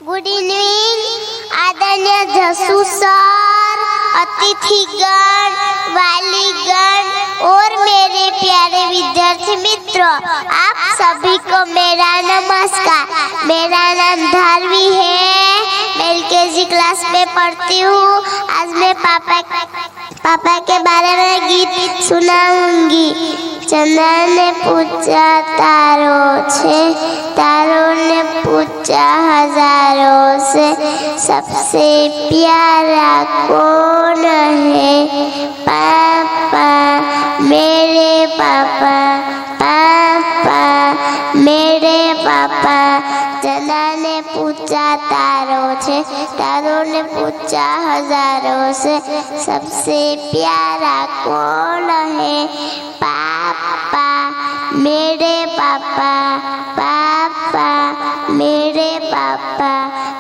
Good evening आदरणीय जसू sir, अतिथिगण, वालीगण और मेरे प्यारे विद्यार्थी मित्रों, आप सभी को मेरा नमस्कार। मेरा नाम धारवी है, मैं एलकेजी क्लास में पढ़ती हूँ। आज मैं पापा के बारे में गीत सुनाऊंगी। चंद्र ने पूछा तारों से, तारों ने पूछा हजारों से, सबसे प्यारा कौन है? पापा, मेरे पापा, पापा, मेरे पापा। चंद्र ने पूछा तारों से, तारों ने पूछा हजारों से, सबसे प्यारा कौन है? पापा, मेरे पापा, पापा, मेरे पापा।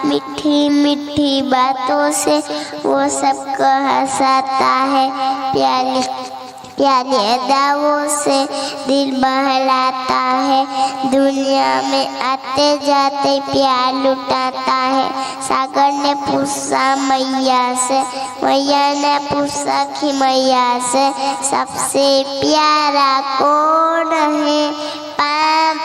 मीठी मीठी बातों से वो सबको हंसाता है, प्यारी प्यारी अदाओं से दिल बहलाता है। दुनिया में आते जाते प्यार लुटाता है। सागर ने पूछा मैया से, मैया ने पूछा कि मैया से, सबसे प्यारा कौन है? पापा,